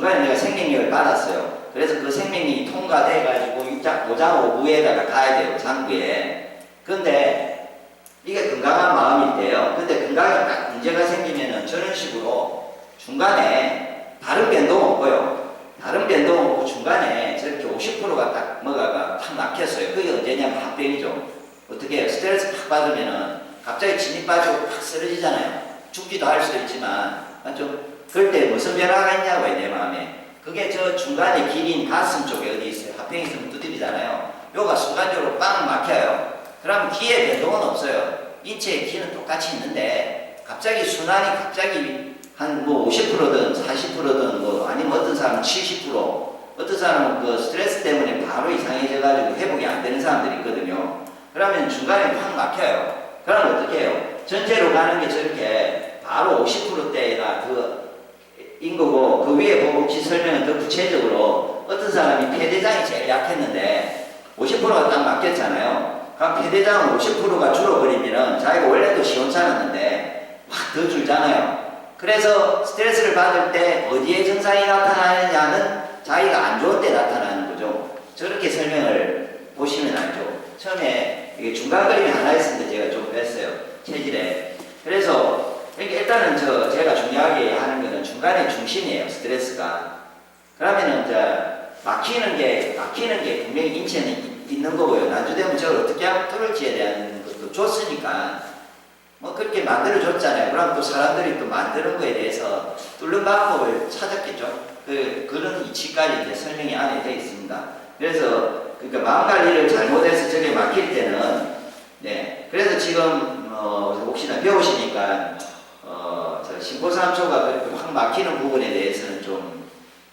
중간에 내가 생명력을 받았어요. 그래서 그 생명력이 통과돼가지고 5장 5부에다가 가야 돼요. 장부에. 근데 이게 건강한 마음인데요. 근데 건강에 딱 문제가 생기면은 저런 식으로 중간에 다른 변동 없고요. 다른 변동 없고 중간에 저렇게 50%가 딱 뭐가가 탁 막혔어요. 그게 언제냐면 합병이죠. 어떻게 해요? 스트레스 팍 받으면은 갑자기 진이 빠지고 팍 쓰러지잖아요. 죽기도 할 수도 있지만 좀 그럴 때 무슨 변화가 있냐고요. 내 마음에. 그게 저 중간에 길인 가슴 쪽에 어디 있어요. 합병이 있으면 두드리잖아요. 요가 순간적으로 빵 막혀요. 그럼 기의 변동은 없어요. 인체의 기는 똑같이 있는데 갑자기 순환이 갑자기 한 뭐 50%든 40%든 뭐 아니면 어떤 사람은 70% 어떤 사람은 그 스트레스 때문에 바로 이상해져가지고 회복이 안 되는 사람들이 있거든요. 그러면 중간에 확 막혀요. 그럼 어떻게 해요? 전체로 가는 게 저렇게 바로 50%대나 그인 거고 그 위에 보고 혹시 설명은 더 구체적으로 어떤 사람이 폐대장이 제일 약했는데 50%가 딱 막혔잖아요. 그럼 폐대장은 50%가 줄어버리면은 자기가 원래도 시원찮았는데 확 더 줄잖아요. 그래서 스트레스를 받을 때 어디에 증상이 나타나느냐는 자기가 안 좋은 때 나타나는 거죠. 저렇게 설명을 보시면 알죠. 처음에 이게 중간 그림이 하나 있었는데 제가 좀 뺐어요. 체질에. 그래서 일단은 제가 중요하게 하는 거는 중간에 중심이에요. 스트레스가. 그러면은 이제 막히는 게 분명히 인체는 있는 거고요. 나중되면 저걸 어떻게 하면 뚫을지에 대한 것도 줬으니까 뭐 그렇게 만들어줬잖아요. 그럼 또 사람들이 또 만드는 거에 대해서 뚫는 방법을 찾았겠죠. 그런 이치까지 이제 설명이 안에 되어 있습니다. 그래서 그러니까 마음 관리를 잘못해서 저게 막힐 때는 네. 그래서 지금 혹시나 배우시니까 저 신고삼초가 그렇게 확 막히는 부분에 대해서는 좀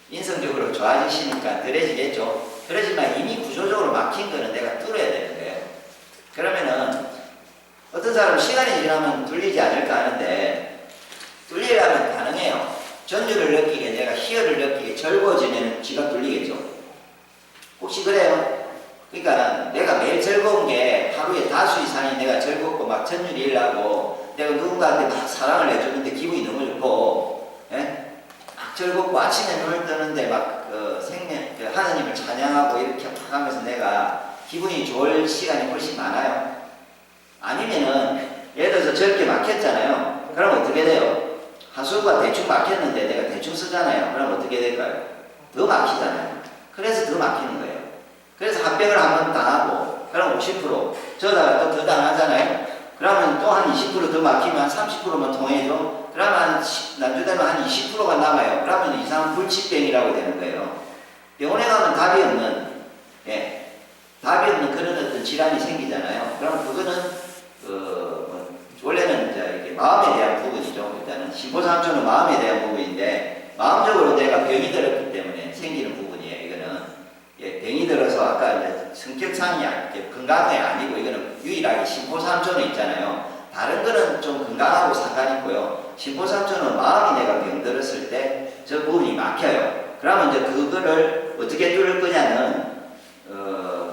인성적으로 좋아지시니까 덜해지겠죠. 그러지만 이미 구조적으로 막힌 거는 내가 뚫어야 되는 거예요. 그러면은 어떤 사람은 시간이 지나면 뚫리지 않을까 하는데 뚫리려면 가능해요. 전율을 느끼게 내가 희열을 느끼게 즐거워지면 지가 뚫리겠죠. 혹시 그래요? 그러니까 내가 매일 즐거운 게 하루에 다수 이상이 내가 즐겁고 막 전율이 일나고 내가 누군가한테 막 사랑을 해주는데 기분이 너무 좋고 예? 막 즐겁고 아침에 눈을 뜨는데 막 하나님을 찬양하고 이렇게 막 하면서 내가 기분이 좋을 시간이 훨씬 많아요. 아니면은 예를 들어서 저렇게 막혔잖아요. 그럼 어떻게 돼요? 하수구가 대충 막혔는데 내가 대충 쓰잖아요. 그럼 어떻게 될까요? 더 막히잖아요. 그래서 더 막히는 거예요. 그래서 합병을 한번 당하고 그럼 50% 저다가 또 더 당하잖아요. 그러면 또 한 20% 더 막히면 30%만 통해줘. 그러면 난주되면 한 20%가 남아요. 그러면 이상 불치병이라고 되는 거예요. 병원에 가면 답이 없는 답이 없는 그런 어떤 질환이 생기잖아요. 그럼 그거는 원래는 이제 이게 마음에 대한 부분이죠. 일단은 신보삼초는 마음에 대한 부분인데 마음적으로 내가 병이 들었기 때문에 생기는 부분이에요. 이거는 병이 들어서 아까 이제 성격상이 건강이 아니고 이거는 유일하게 신보삼초는 있잖아요. 다른 거는 좀 건강하고 상관있고요. 신보삼초는 마음이 내가 병 들었을 때 저 부분이 막혀요. 그러면 이제 그거를 어떻게 뚫을 거냐는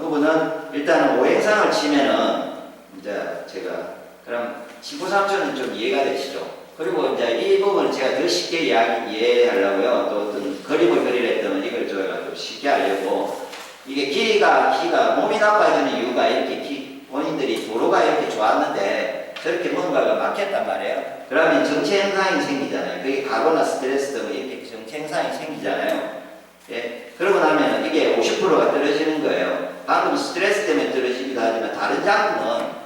부분은 일단은 오행상을 치면은 이제 제가 그럼 신보삼초는 좀 이해가 되시죠? 그리고 이제 이 부분은 제가 더 쉽게 이해하려고요. 또 어떤 그림을 그리랬더니 이걸 저희가 좀 쉽게 하려고 이게 기가 몸이 나빠지는 이유가 이렇게 본인들이 도로가 이렇게 좋았는데 저렇게 뭔가가 막혔단 말이에요. 그러면 정체 현상이 생기잖아요. 그게 가거나 스트레스 등은 이렇게 정체 현상이 생기잖아요. 예? 그러고 나면 이게 50%가 떨어지는 거예요. 방금 스트레스 때문에 떨어지기도 하지만 다른 장부는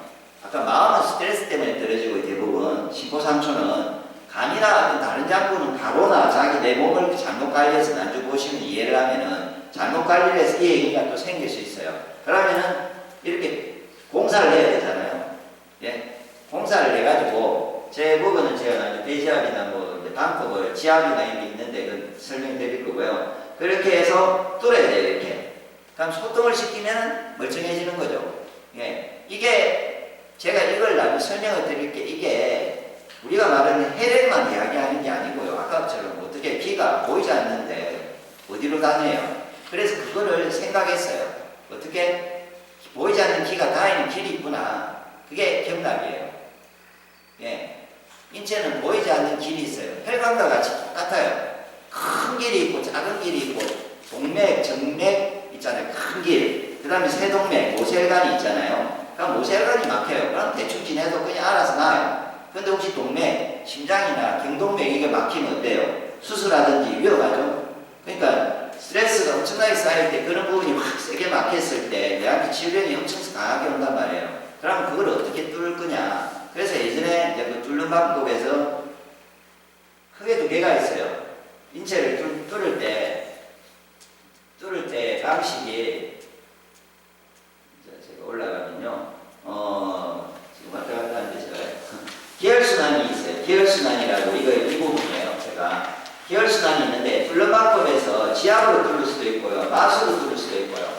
아까 마음은 스트레스 때문에 떨어지고 대부분 신보삼초는 간이나 어떤 다른 장부는 가거나 자기 내 몸을 잘못 관리해서 나중에 보시면 이해를 하면은 잘못 관리를 해서 이 얘기가 또 생길 수 있어요. 그러면은 이렇게 공사를 해야 되잖아요. 예? 공사를 해가지고 제 부분은 제가 나중에 배지압이나 뭐 방법을 지압이나 이런 게 있는데 그 설명드릴 거고요. 그렇게 해서 뚫어야 돼요. 이렇게. 그럼 소통을 시키면 멀쩡해지는 거죠. 예. 이게 제가 이걸 나중에 설명을 드릴게 이게 우리가 말하는 혈액만 이야기하는 게 아니고요. 아까처럼 어떻게 기가 보이지 않는데 어디로 다녀요? 그래서 그거를 생각했어요. 어떻게 보이지 않는 기가 다니는 길이 있구나. 그게 경락이에요. 예. 인체는 보이지 않는 길이 있어요. 혈관과 같이 똑같아요. 큰 큰 길이 있고 작은 길이 있고 동맥, 정맥 있잖아요. 큰 길. 그 다음에 세동맥, 모세혈관이 있잖아요. 그럼 모세혈관이 막혀요. 그럼 대충 지내도 그냥 알아서 나요. 근데 혹시 동맥, 심장이나 경동맥 이게 막히면 어때요? 수술하든지 위험하죠. 그러니까 스트레스가 엄청나게 쌓일 때 그런 부분이 확 세게 막혔을 때 내한테 질병이 엄청 강하게 온단 말이에요. 그러면 그걸 어떻게 뚫을 거냐. 그래서 예전에 이제 그 뚫는 방법에서 크게 두 개가 있어요. 인체를 뚫을 때 방식이 제가 올라가면요. 지금 왔다 갔다 하는데 제가 기혈순환이 있어요. 기혈순환이라고 이 부분이에요. 제가 기혈순환이 있는데 뚫는 방법에서 지압으로 뚫을 수도 있고요. 마수로 뚫을 수도 있고요.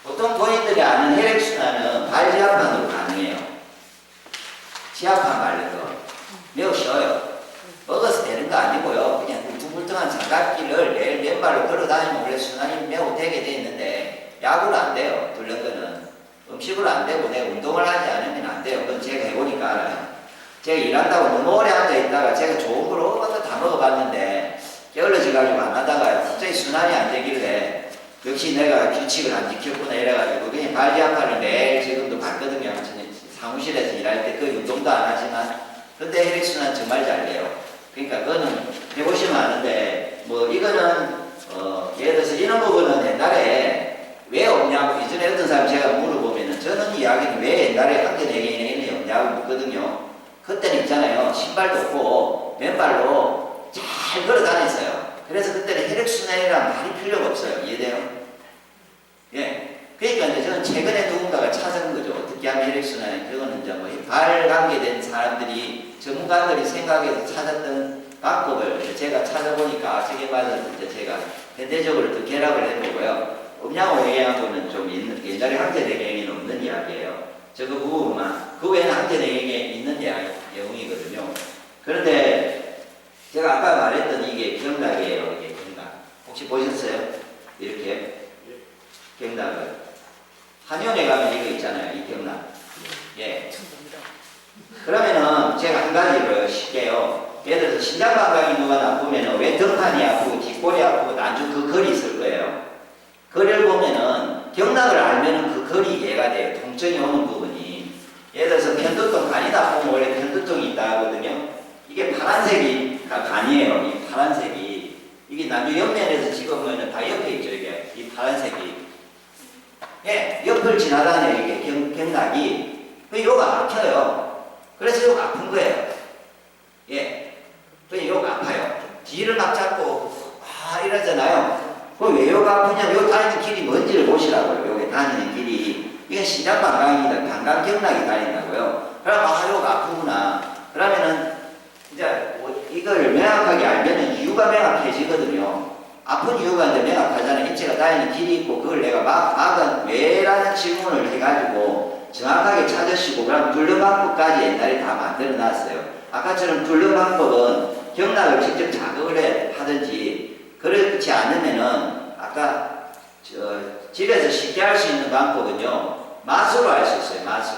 보통 본인들이 아는 혈액순환은 발지압판으로 가능해요. 지압판 말린 거. 매우 쉬워요. 먹어서 되는 거 아니고요. 그냥 울퉁불퉁한 장갑기를 매일 맨발로 걸어다니면 원래 순환이 매우 되게 돼 있는데 약으로 안 돼요. 뚫는 거는. 음식으로 안 되고 내가 운동을 하지 않으면 안 돼요. 그건 제가 해보니까 알아요. 제가 일한다고 너무 오래 앉아있다가 제가 좋은 걸 다 먹어봤는데 게을러져가지고 안 하다가 갑자기 순환이 안 되길래 역시 내가 규칙을 안 지켰구나 이래가지고 그냥 발지압판을 매일 지금도 받거든요. 사무실에서 일할 때 거의 운동도 안 하지만 근데 혈액순환 정말 잘 돼요. 그러니까 그거는 해보시면 아는데 뭐 이거는 예를 들어서 이런 부분은 옛날에 왜 없냐고 예전에 어떤 사람 제가 물어보면은 저는 이야기는 왜 옛날에 항체내기인이 없냐고 묻거든요. 그때는 있잖아요. 신발도 없고 맨발로 잘 걸어 다녔어요. 그래서 그때는 혈액순환이란 말이 필요가 없어요. 이해돼요? 예. 그러니까 이제 저는 최근에 누군가가 찾은 거죠. 어떻게 하면 혈액순환이 그거는 이제 뭐 발 관계된 사람들이 전문가들이 생각해서 찾았던 방법을 제가 찾아보니까 저게 맞아서 이제 제가 현대적으로 또 결합을 해보고요. 없냐고 얘기한 거는 좀 옛날에 항체내경에는 없는 이야기예요. 저거 부분만 그 외에는 항체내경에 있는 내용이거든요. 그런데 제가 아까 말했던 이게 경락이에요. 이게 경락. 혹시 보셨어요? 이렇게 경락을. 한의원에 가면 이거 있잖아요. 이 경락. 예. 그러면은 제가 한 가지를 쉽게요. 예를 들어서 신장 감각이 누가 나쁘면은 왜 등판이 아프고 뒷골이 아프고 난주 그 거리 있을 거예요. 거리를 보면은 경락을 알면은 그 거리 이해가 돼요. 통증이 오는 부분이. 예를 들어서 편두통 간이 나쁘면 원래 편두통이 있다 하거든요. 이게 파란색이 간이에요. 이 파란색이. 이게 난주 옆면에서 찍어보면은 다 옆에 있죠. 이게. 이 파란색이. 예, 옆을 지나다녀요. 이게 경락이. 그 요가 막혀요. 그래서 요가 아픈 거예요. 예. 그 요가 아파요. 뒤를 막 잡고, 이러잖아요. 그럼 왜 요가 아프냐면 요 다니는 길이 뭔지를 보시라고요. 요게 다니는 길이. 이건 신장관광입니다. 관광경락이 다닌다고요. 그럼, 요가 아프구나. 그러면은, 이제, 이걸 명확하게 알면은 이유가 명확해지거든요. 아픈 이유가 이제 명확하잖아요. 인체가 다니는 길이 있고, 그걸 내가 막은 왜라는 질문을 해가지고, 정확하게 찾으시고 그럼 뚫는 방법까지 옛날에 다 만들어 놨어요. 아까처럼 뚫는 방법은 경락을 직접 자극을 하든지 그렇지 않으면은 아까 집에서 쉽게 할 수 있는 방법은요. 마수로 할 수 있어요. 마수.